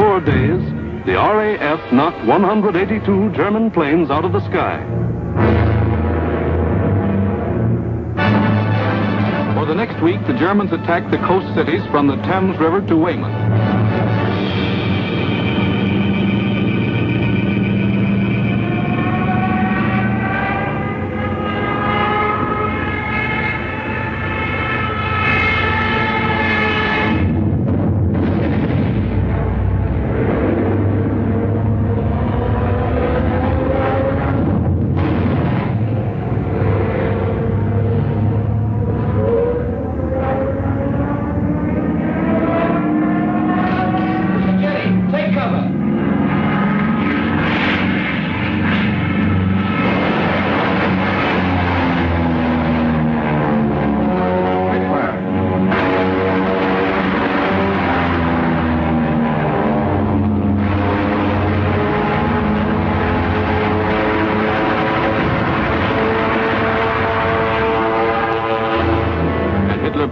4 days, the RAF knocked 182 German planes out of the sky. For the next week, the Germans attacked the coast cities from the Thames River to Weymouth.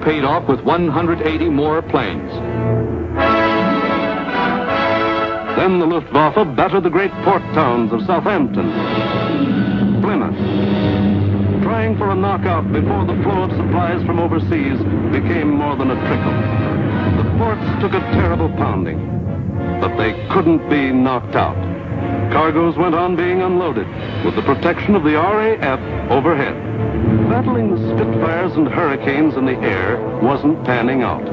Paid off with 180 more planes. Then the Luftwaffe battered the great port towns of Southampton, Plymouth, trying for a knockout before the flow of supplies from overseas became more than a trickle. The ports took a terrible pounding, but they couldn't be knocked out. Cargoes went on being unloaded with the protection of the RAF overhead. Battling the Spitfires and Hurricanes in the air wasn't panning out.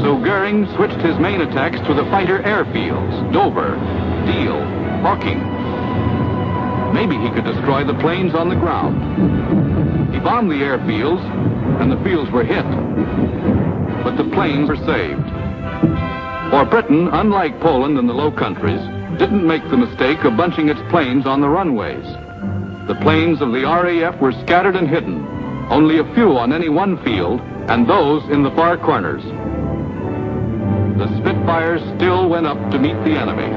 So Goering switched his main attacks to the fighter airfields, Dover, Deal, Hawking. Maybe he could destroy the planes on the ground. He bombed the airfields, and the fields were hit. But the planes were saved. For Britain, unlike Poland and the Low Countries, didn't make the mistake of bunching its planes on the runways. The planes of the RAF were scattered and hidden, only a few on any one field, and those in the far corners. The Spitfires still went up to meet the enemy.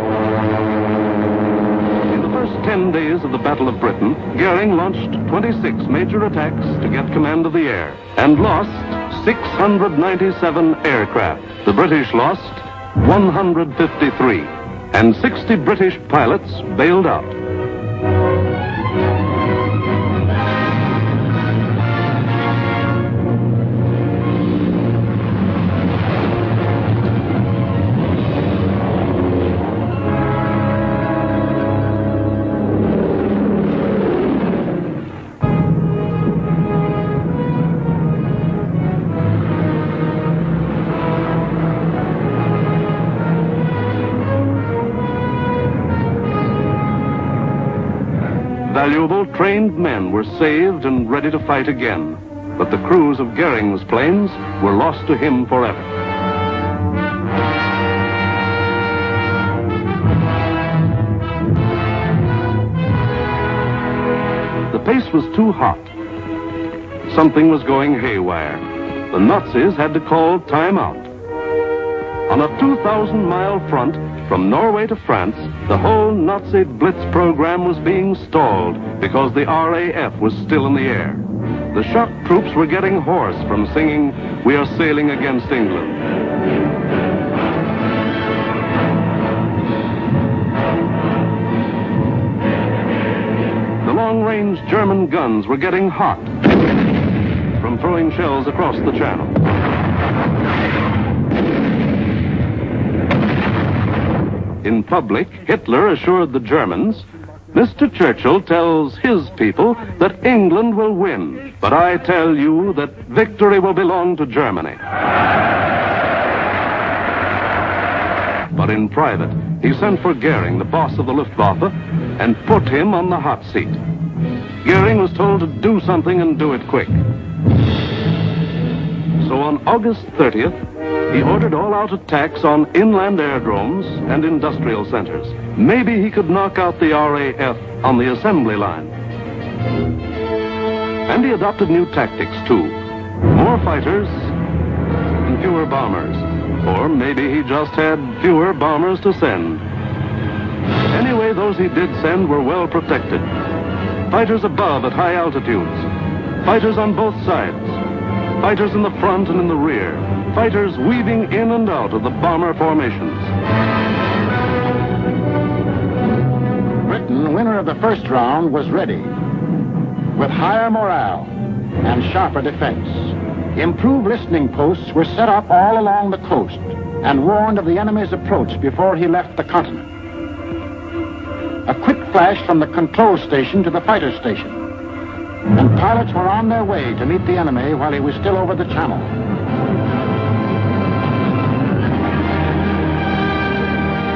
In the first 10 days of the Battle of Britain, Goering launched 26 major attacks to get command of the air, and lost 697 aircraft. The British lost 153, and 60 British pilots bailed out. Valuable, trained men were saved and ready to fight again, but the crews of Goering's planes were lost to him forever. The pace was too hot. Something was going haywire. The Nazis had to call time out. On a 2,000-mile front from Norway to France, the whole Nazi Blitz program was being stalled because the RAF was still in the air. The shock troops were getting hoarse from singing, "We are sailing against England." The long-range German guns were getting hot from throwing shells across the channel. In public, Hitler assured the Germans, "Mr. Churchill tells his people that England will win, but I tell you that victory will belong to Germany." But in private, he sent for Goering, the boss of the Luftwaffe, and put him on the hot seat. Goering was told to do something and do it quick. So on August 30th, he ordered all-out attacks on inland aerodromes and industrial centers. Maybe he could knock out the RAF on the assembly line. And he adopted new tactics, too. More fighters and fewer bombers. Or maybe he just had fewer bombers to send. Anyway, those he did send were well protected. Fighters above at high altitudes. Fighters on both sides. Fighters in the front and in the rear. Fighters weaving in and out of the bomber formations. of the first round was ready, with higher morale and sharper defense. Improved listening posts were set up all along the coast and warned of the enemy's approach before he left the continent. A quick flash from the control station to the fighter station, and pilots were on their way to meet the enemy while he was still over the channel.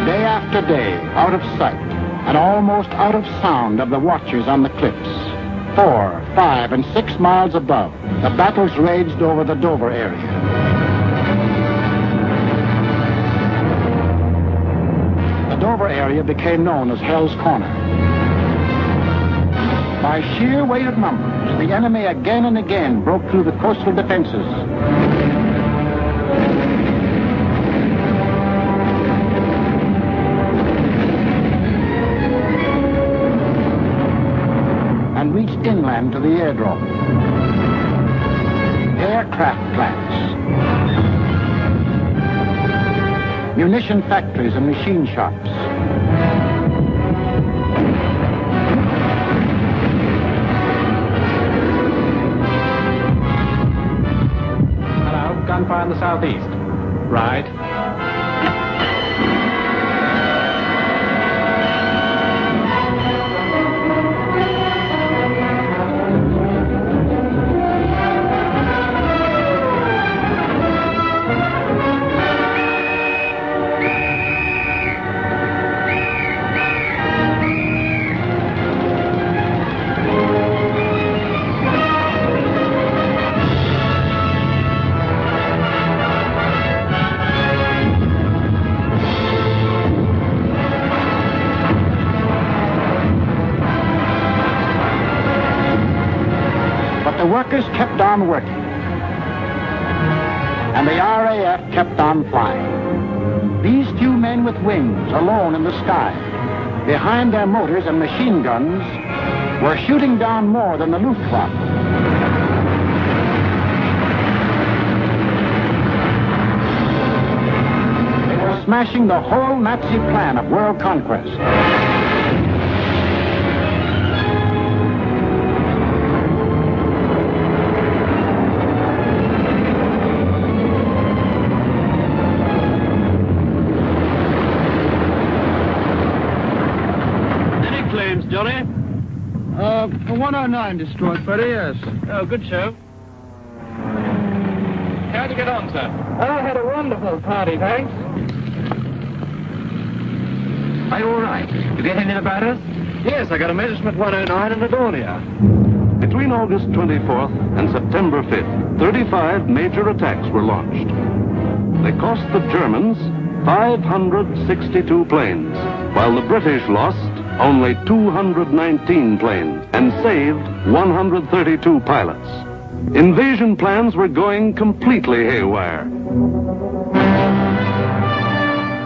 Day after day, out of sight and almost out of sound of the watchers on the cliffs, 4, 5, and 6 miles above, the battles raged over the Dover area. The Dover area became known as Hell's Corner. By sheer weight of numbers, the enemy again and again broke through the coastal defenses. And reached inland to the airdrome. Aircraft plants, munition factories and machine shops. Hello, gunfire in the southeast. Right. The workers kept on working, and the RAF kept on flying. These few men with wings, alone in the sky, behind their motors and machine guns, were shooting down more than the Luftwaffe. They were smashing the whole Nazi plan of world conquest. Johnny? 109 destroyed, Freddie, yes. Oh, good show. How'd you get on, sir? I had a wonderful party, thanks. Are you all right? You get anything about us? Yes, I got a message from 109 in Adonia. Between August 24th and September 5th, 35 major attacks were launched. They cost the Germans 562 planes, while the British lost only 219 planes and saved 132 pilots. Invasion plans were going completely haywire.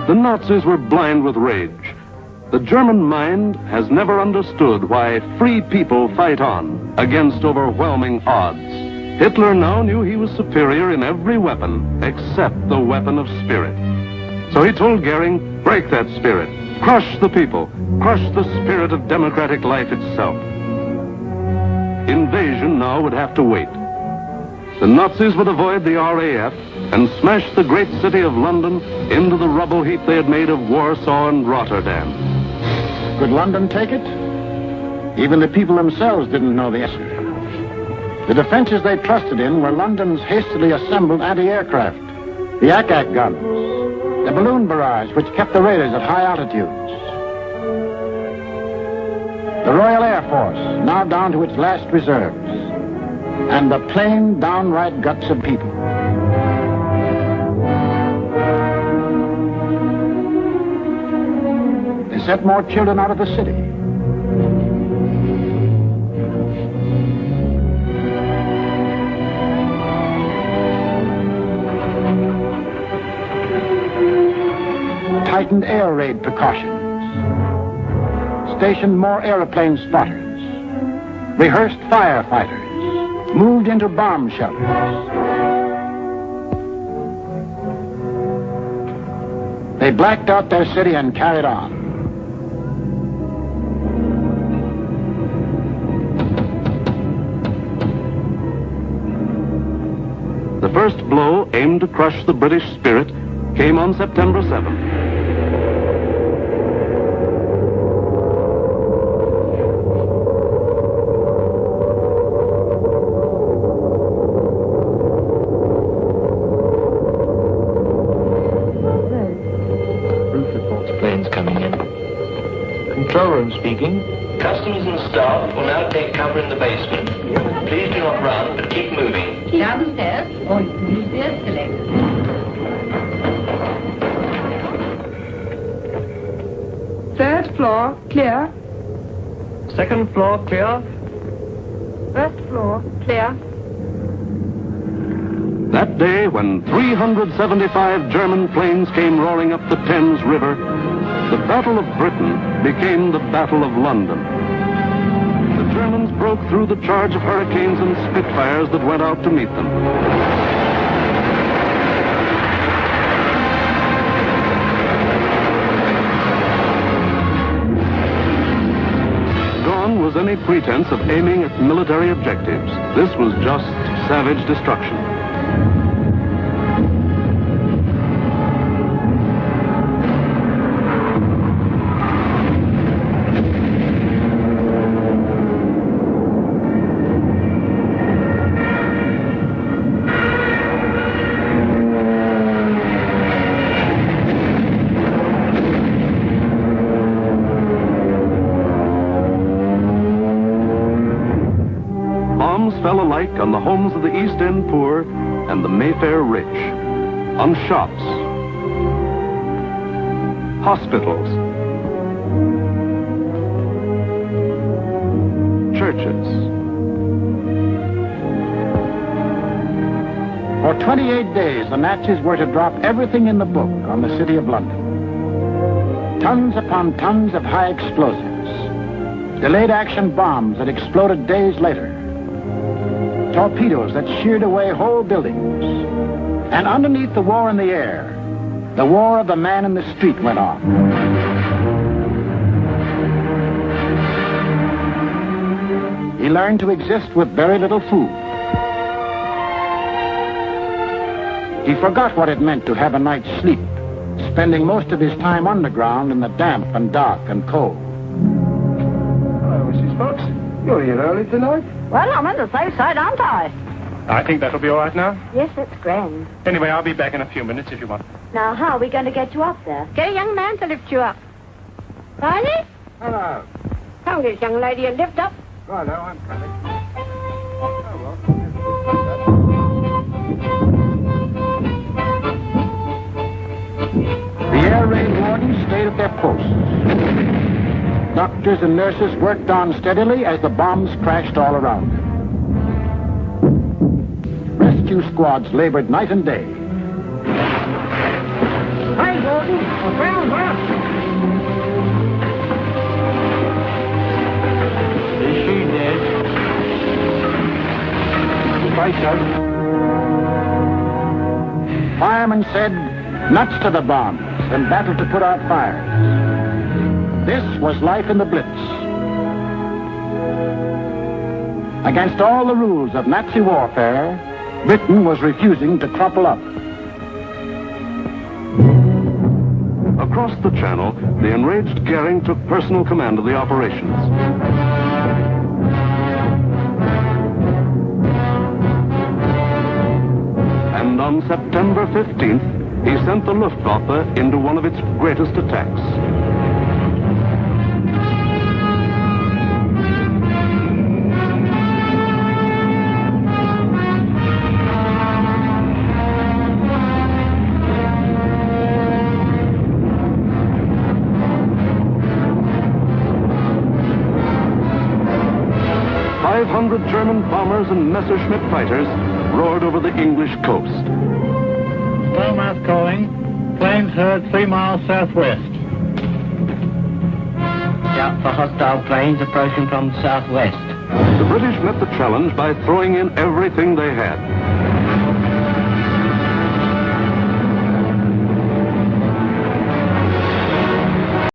The Nazis were blind with rage. The German mind has never understood why free people fight on against overwhelming odds. Hitler now knew he was superior in every weapon except the weapon of spirit. So he told Goering, break that spirit. Crush the people. Crush the spirit of democratic life itself. Invasion now would have to wait. The Nazis would avoid the RAF and smash the great city of London into the rubble heap they had made of Warsaw and Rotterdam. Could London take it? Even the people themselves didn't know the answer. The defenses they trusted in were London's hastily assembled anti-aircraft, the ack-ack guns, the balloon barrage which kept the raiders at high altitudes, the Royal Air Force, now down to its last reserves, and the plain, downright guts of people. They sent more children out of the city. Tightened air raid precautions, stationed more airplane spotters, rehearsed firefighters, moved into bomb shelters. They blacked out their city and carried on. The first blow, aimed to crush the British spirit, came on September 7th. Roof reports planes coming in. Control room speaking. Customers and staff will now take cover in the basement. Please do not run, but keep moving. Downstairs, or you can use the escalator. Third floor, clear. Second floor clear. First floor, clear. That day, when 375 German planes came roaring up the Thames River, the Battle of Britain became the Battle of London. The Germans broke through the charge of Hurricanes and Spitfires that went out to meet them. Gone was any pretense of aiming at military objectives. This was just savage destruction. Fell alike on the homes of the East End poor and the Mayfair rich, on shops, hospitals, churches. For 28 days, the Nazis were to drop everything in the book on the city of London. Tons upon tons of high explosives, delayed action bombs that exploded days later, torpedoes that sheared away whole buildings. And underneath the war in the air, the war of the man in the street went on. He learned to exist with very little food. He forgot what it meant to have a night's sleep, spending most of his time underground in the damp and dark and cold. Hello, Mrs. Fox. You're here early tonight? Well, I'm on the safe side, aren't I? I think that'll be all right now. Yes, that's grand. Anyway, I'll be back in a few minutes if you want. Now, how are we going to get you up there? Get a young man to lift you up. Barney? Hello. Tell this young lady to lift up. Righto, I'm coming. The air raid wardens stayed at their posts. Doctors and nurses worked on steadily as the bombs crashed all around them. Rescue squads labored night and day. Hi, Gordon. A brown horse. Is she dead? Right, sir. Firemen said, nuts to the bombs, and battled to put out fires. This was life in the Blitz. Against all the rules of Nazi warfare, Britain was refusing to crumple up. Across the channel, the enraged Goering took personal command of the operations. And on September 15th, he sent the Luftwaffe into one of its greatest attacks. German bombers and Messerschmitt fighters roared over the English coast. Stormouth calling. Planes heard 3 miles southwest. Scout for hostile planes approaching from southwest. The British met the challenge by throwing in everything they had.